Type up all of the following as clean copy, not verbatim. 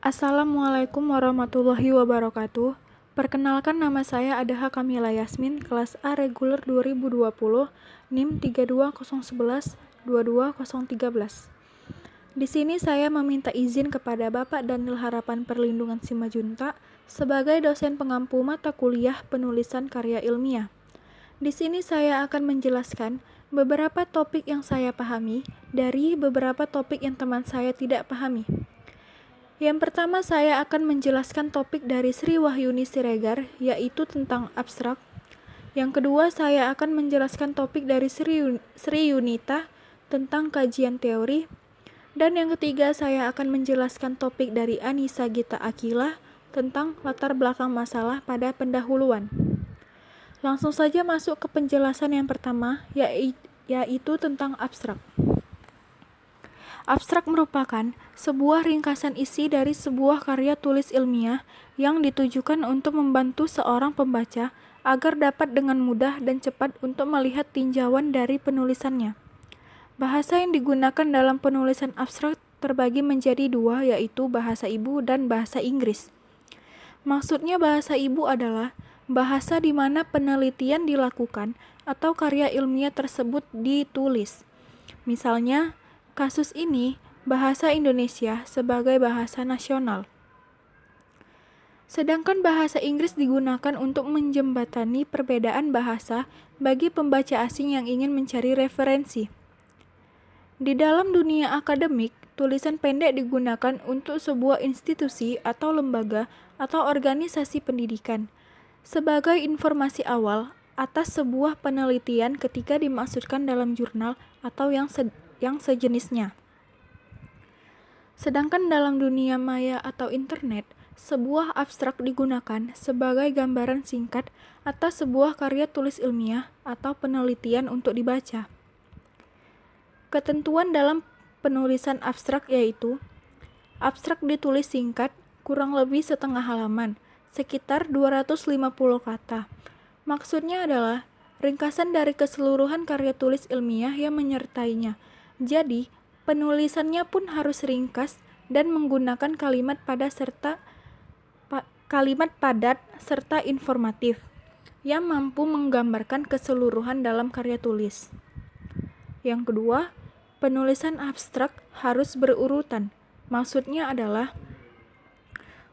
Assalamualaikum warahmatullahi wabarakatuh. Perkenalkan, nama saya Adaha Kamila Yasmin, kelas A reguler 2020, NIM 3201122013. Di sini saya meminta izin kepada Bapak Danil Harapan Perlindungan Simajuntak sebagai dosen pengampu mata kuliah penulisan karya ilmiah. Di sini saya akan menjelaskan beberapa topik yang saya pahami dari beberapa topik yang teman saya tidak pahami. Yang pertama, saya akan menjelaskan topik dari Sri Wahyuni Siregar, yaitu tentang abstrak. Yang kedua, saya akan menjelaskan topik dari Sri Yunita tentang kajian teori. Dan yang ketiga, saya akan menjelaskan topik dari Anissa Gita Akila tentang latar belakang masalah pada pendahuluan. Langsung saja masuk ke penjelasan yang pertama, yaitu tentang abstrak. Abstrak merupakan sebuah ringkasan isi dari sebuah karya tulis ilmiah yang ditujukan untuk membantu seorang pembaca agar dapat dengan mudah dan cepat untuk melihat tinjauan dari penulisannya. Bahasa yang digunakan dalam penulisan abstrak terbagi menjadi dua, yaitu bahasa ibu dan bahasa Inggris. Maksudnya bahasa ibu adalah bahasa di mana penelitian dilakukan atau karya ilmiah tersebut ditulis. Misalnya, kasus ini bahasa Indonesia sebagai bahasa nasional. Sedangkan bahasa Inggris digunakan untuk menjembatani perbedaan bahasa bagi pembaca asing yang ingin mencari referensi. Di dalam dunia akademik, tulisan pendek digunakan untuk sebuah institusi atau lembaga atau organisasi pendidikan sebagai informasi awal atas sebuah penelitian ketika dimaksudkan dalam jurnal atau yang sejenisnya. Sedangkan dalam dunia maya atau internet, sebuah abstrak digunakan sebagai gambaran singkat atas sebuah karya tulis ilmiah atau penelitian untuk dibaca. Ketentuan dalam penulisan abstrak yaitu abstrak ditulis singkat, kurang lebih setengah halaman, sekitar 250 kata. Maksudnya adalah ringkasan dari keseluruhan karya tulis ilmiah yang menyertainya. Jadi, penulisannya pun harus ringkas dan menggunakan kalimat padat serta informatif yang mampu menggambarkan keseluruhan dalam karya tulis. Yang kedua, penulisan abstrak harus berurutan. Maksudnya adalah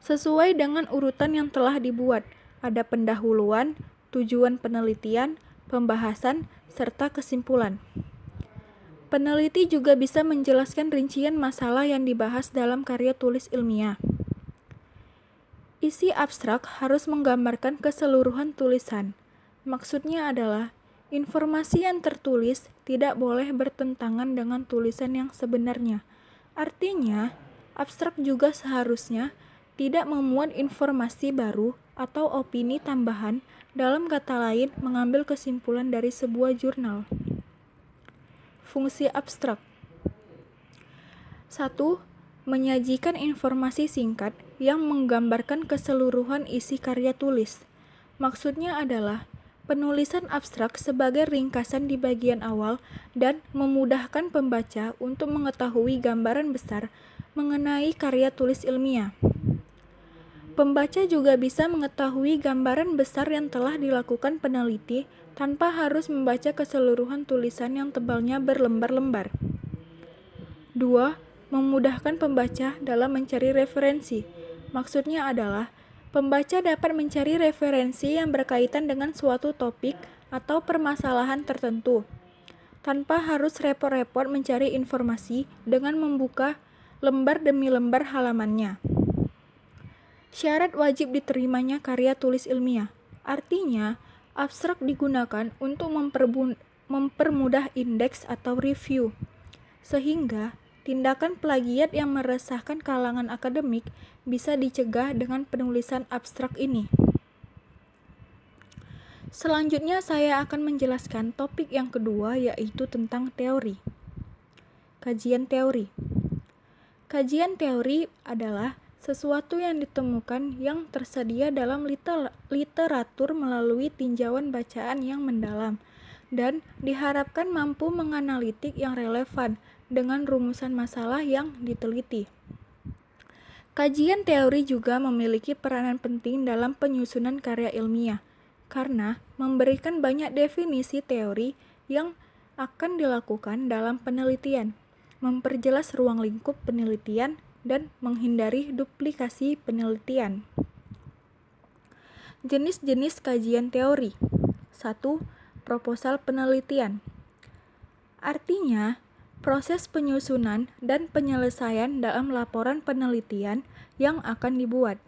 sesuai dengan urutan yang telah dibuat. Ada pendahuluan, tujuan penelitian, pembahasan, serta kesimpulan. Peneliti juga bisa menjelaskan rincian masalah yang dibahas dalam karya tulis ilmiah. Isi abstrak harus menggambarkan keseluruhan tulisan. Maksudnya adalah informasi yang tertulis tidak boleh bertentangan dengan tulisan yang sebenarnya. Artinya, abstrak juga seharusnya tidak memuat informasi baru atau opini tambahan, dalam kata lain, mengambil kesimpulan dari sebuah jurnal. Fungsi abstrak 1. Menyajikan informasi singkat yang menggambarkan keseluruhan isi karya tulis. Maksudnya adalah penulisan abstrak sebagai ringkasan di bagian awal dan memudahkan pembaca untuk mengetahui gambaran besar mengenai karya tulis ilmiah. Pembaca juga bisa mengetahui gambaran besar yang telah dilakukan peneliti tanpa harus membaca keseluruhan tulisan yang tebalnya berlembar-lembar. 2. Memudahkan pembaca dalam mencari referensi. Maksudnya adalah pembaca dapat mencari referensi yang berkaitan dengan suatu topik atau permasalahan tertentu, tanpa harus repot-repot mencari informasi dengan membuka lembar demi lembar halamannya. Syarat wajib diterimanya karya tulis ilmiah. Artinya, abstrak digunakan untuk mempermudah indeks atau review, sehingga tindakan plagiat yang meresahkan kalangan akademik bisa dicegah dengan penulisan abstrak ini. Selanjutnya saya akan menjelaskan topik yang kedua, yaitu tentang teori. Kajian teori. Kajian teori adalah sesuatu yang ditemukan yang tersedia dalam literatur melalui tinjauan bacaan yang mendalam dan diharapkan mampu menganalitik yang relevan dengan rumusan masalah yang diteliti. Kajian teori juga memiliki peranan penting dalam penyusunan karya ilmiah, karena memberikan banyak definisi teori yang akan dilakukan dalam penelitian, memperjelas ruang lingkup penelitian, dan menghindari duplikasi penelitian. Jenis-jenis kajian teori. 1. Proposal penelitian. Artinya, proses penyusunan dan penyelesaian dalam laporan penelitian yang akan dibuat.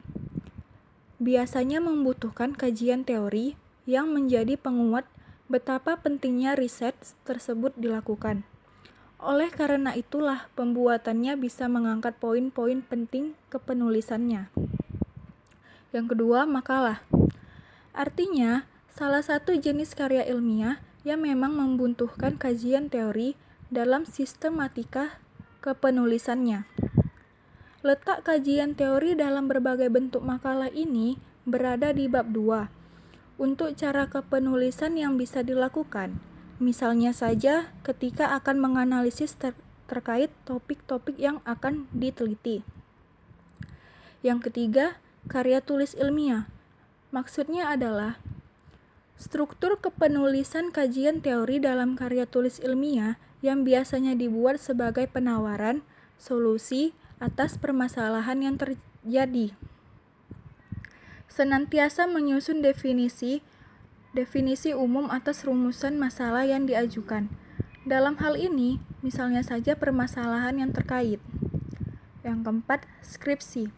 Biasanya membutuhkan kajian teori yang menjadi penguat betapa pentingnya riset tersebut dilakukan. Oleh karena itulah pembuatannya bisa mengangkat poin-poin penting ke penulisannya. Yang kedua, makalah. Artinya, salah satu jenis karya ilmiah yang memang membutuhkan kajian teori dalam sistematika kepenulisannya. Letak kajian teori dalam berbagai bentuk makalah ini berada di bab 2. Untuk cara kepenulisan yang bisa dilakukan, misalnya saja ketika akan menganalisis terkait topik-topik yang akan diteliti. Yang ketiga, karya tulis ilmiah. Maksudnya adalah struktur kepenulisan kajian teori dalam karya tulis ilmiah yang biasanya dibuat sebagai penawaran solusi atas permasalahan yang terjadi. Senantiasa menyusun definisi umum atas rumusan masalah yang diajukan. Dalam hal ini, misalnya saja permasalahan yang terkait. Yang keempat, skripsi.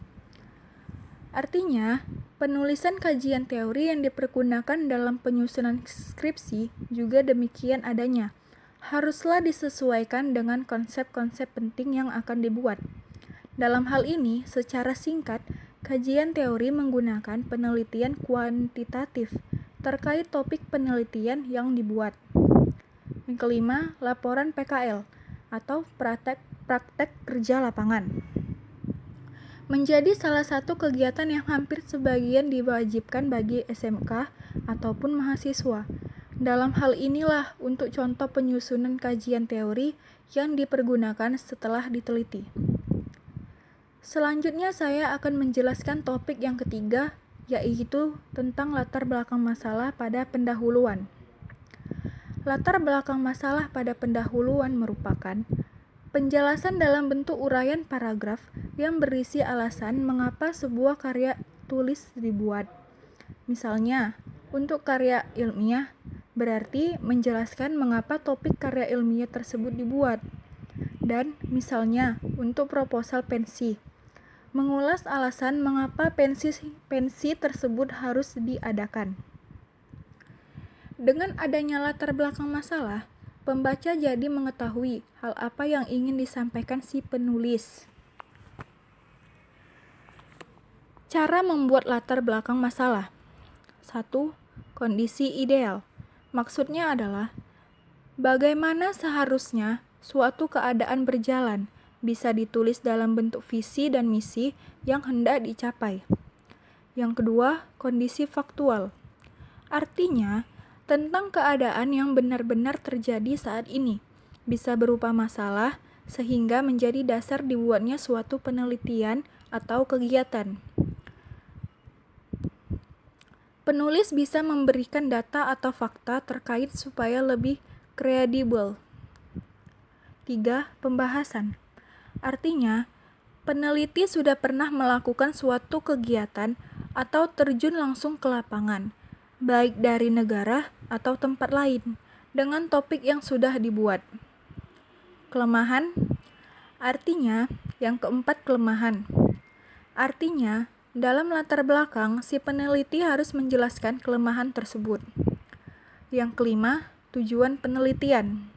Artinya, penulisan kajian teori yang dipergunakan dalam penyusunan skripsi juga demikian adanya. Haruslah disesuaikan dengan konsep-konsep penting yang akan dibuat. Dalam hal ini, secara singkat, kajian teori menggunakan penelitian kuantitatif terkait topik penelitian yang dibuat. Yang kelima, laporan PKL atau praktek kerja lapangan. Menjadi salah satu kegiatan yang hampir sebagian diwajibkan bagi SMK ataupun mahasiswa. Dalam hal inilah untuk contoh penyusunan kajian teori yang dipergunakan setelah diteliti. Selanjutnya saya akan menjelaskan topik yang ketiga, yaitu tentang latar belakang masalah pada pendahuluan. Latar belakang masalah pada pendahuluan merupakan penjelasan dalam bentuk uraian paragraf yang berisi alasan mengapa sebuah karya tulis dibuat. Misalnya, untuk karya ilmiah, berarti menjelaskan mengapa topik karya ilmiah tersebut dibuat. Dan misalnya, untuk proposal pensi, mengulas alasan mengapa pensi tersebut harus diadakan. Dengan adanya latar belakang masalah, pembaca jadi mengetahui hal apa yang ingin disampaikan si penulis. Cara membuat latar belakang masalah. 1. Kondisi ideal. Maksudnya adalah bagaimana seharusnya suatu keadaan berjalan, bisa ditulis dalam bentuk visi dan misi yang hendak dicapai. Yang kedua, kondisi faktual. Artinya, tentang keadaan yang benar-benar terjadi saat ini, bisa berupa masalah sehingga menjadi dasar dibuatnya suatu penelitian atau kegiatan. Penulis bisa memberikan data atau fakta terkait supaya lebih kredibel. 3. Pembahasan. Artinya, peneliti sudah pernah melakukan suatu kegiatan atau terjun langsung ke lapangan, baik dari negara atau tempat lain, dengan topik yang sudah dibuat. Kelemahan. Artinya, yang keempat, kelemahan. Artinya, dalam latar belakang, si peneliti harus menjelaskan kelemahan tersebut. Yang kelima, tujuan penelitian,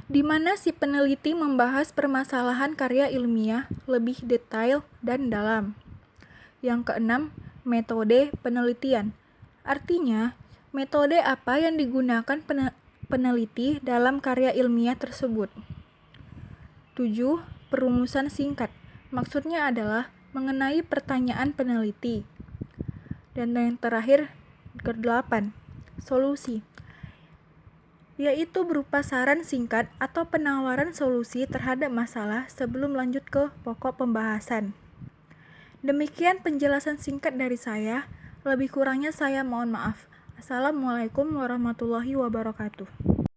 di mana si peneliti membahas permasalahan karya ilmiah lebih detail dan dalam. Yang keenam, metode penelitian. Artinya, metode apa yang digunakan peneliti dalam karya ilmiah tersebut. 7. Perumusan singkat. Maksudnya adalah mengenai pertanyaan peneliti. Dan yang terakhir, ke-8, solusi. yaitu berupa saran singkat atau penawaran solusi terhadap masalah sebelum lanjut ke pokok pembahasan. Demikian penjelasan singkat dari saya, lebih kurangnya saya mohon maaf. Assalamualaikum warahmatullahi wabarakatuh.